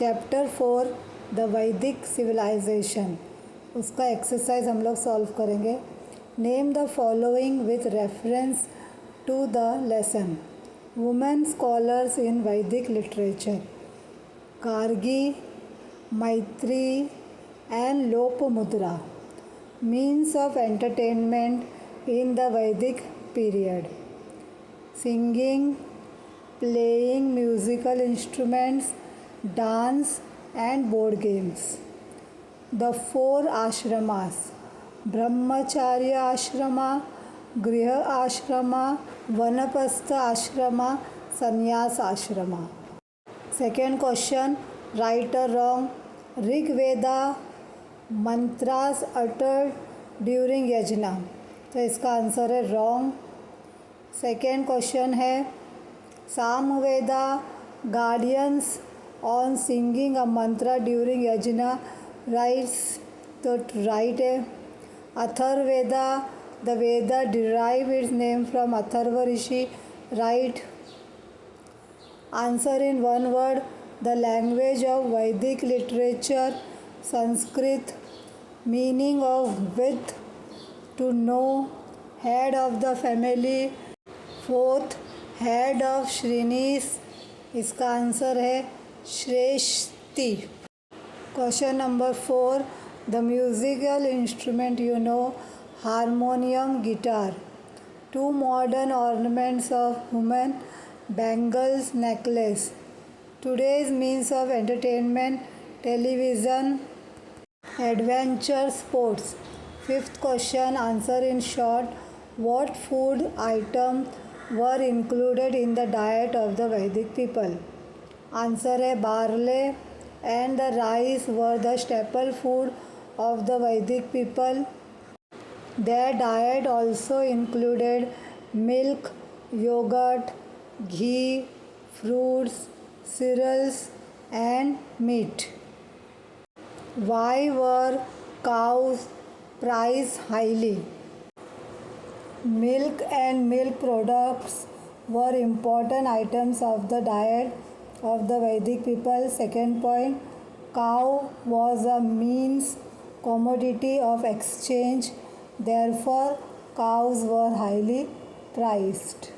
Chapter 4 the Vedic civilization, उसका exercise हम लोग सॉल्व करेंगे। Name the following with reference to the lesson. Women scholars in Vedic literature, Gargi, Maitri and Lopamudra. Means of entertainment in the Vedic period, singing, playing musical instruments, dance and board games. The 4 ashramas: Brahmacharya ashrama, Griha ashrama, Vanapastha ashrama, Sannyas ashrama. Second question, right or wrong? Rig Veda mantras uttered during यज्ञ, तो इसका आंसर है wrong. Second question है Samaveda guardians on singing a mantra during yajna, rites, तो right है। Atharvaveda the Veda derive its name from Atharva Rishi, right. Answer in one word, the language of Vedic literature Sanskrit. Meaning of with, to know, head of the family. Fourth, head of shrenis, इसका आंसर है shreshthi. Question number 4, the musical instrument you know, harmonium, guitar. Two modern ornaments of women, bangles, necklace. Today's means of entertainment, television, adventure, sports. Fifth question, answer in short, what food items were included in the diet of the Vedic people? Answer है barley and the rice were the staple food of the Vedic people. Their diet also included milk, yogurt, ghee, fruits, cereals and meat. Why were cows prized highly? Milk and milk products were important items of the diet of the Vedic people. Second point, cow was a means commodity of exchange, therefore cows were highly prized.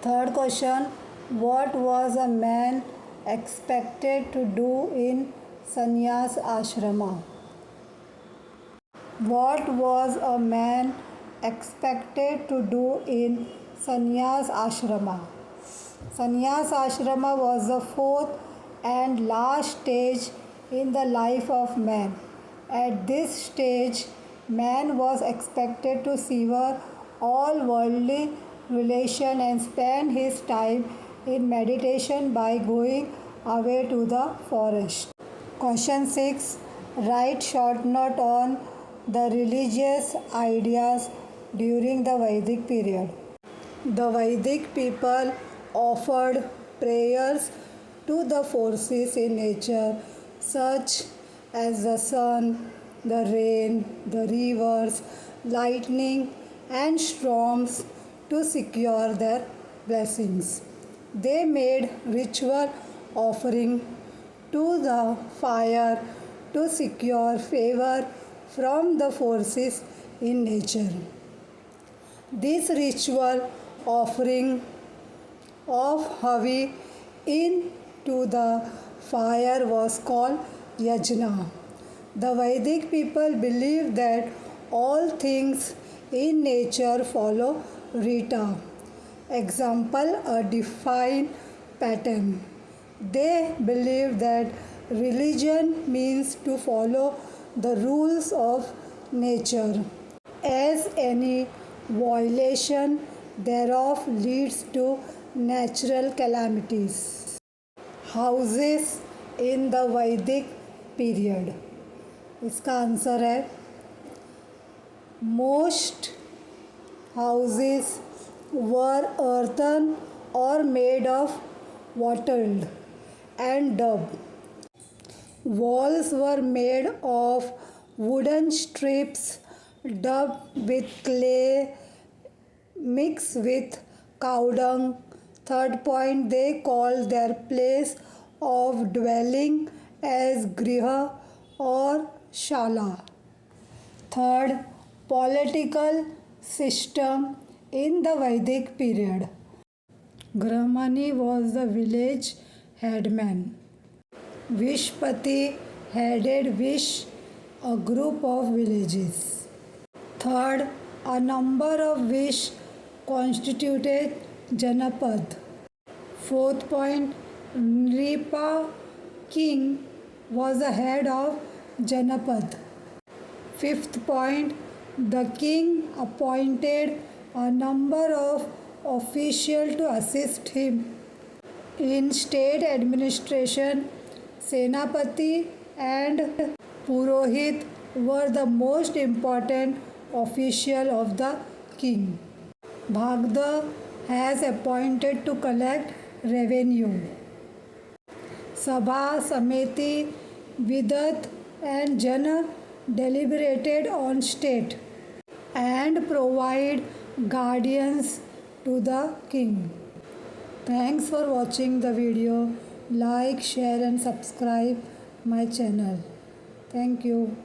Third question, what was a man expected to do in sannyas ashrama? What was a man expected to do in sannyas ashrama? Sannyas ashrama was the fourth and last stage in the life of man. At this stage, man was expected to sever all worldly relation and spend his time in meditation by going away to the forest. Question 6. Write short note on the religious ideas during the Vedic period. The Vedic people offered prayers to the forces in nature such as the sun, the rain, the rivers, lightning and storms to secure their blessings. They made ritual offering to the fire to secure favor from the forces in nature. This ritual offering of havi into the fire was called yajna. The Vedic people believed that all things in nature follow rita. Example, a defined pattern. They believe that religion means to follow the rules of nature, as any violation thereof leads to natural calamities. Houses in the Vedic period, इसका आंसर है most houses were earthen or made of wattled and dub. Walls were made of wooden strips dubbed with clay mixed with cow dung. Third point, they call their place of dwelling as griha or shala. Third, political system in the Vedic period. Grahmani was the village headman. Vishpati headed Vish, a group of villages. Third, a number of Vish constituted Janapad. Fourth point, Nripa king was the head of Janapad. Fifth point, the king appointed a number of officials to assist him in state administration. Senapati and Purohit were the most important official of the king. Bhagda has appointed to collect revenue. Sabha, Samiti, Vidat and Jana deliberated on state and provide guardians to the king. Thanks for watching the video. Like, share and subscribe my channel. Thank you.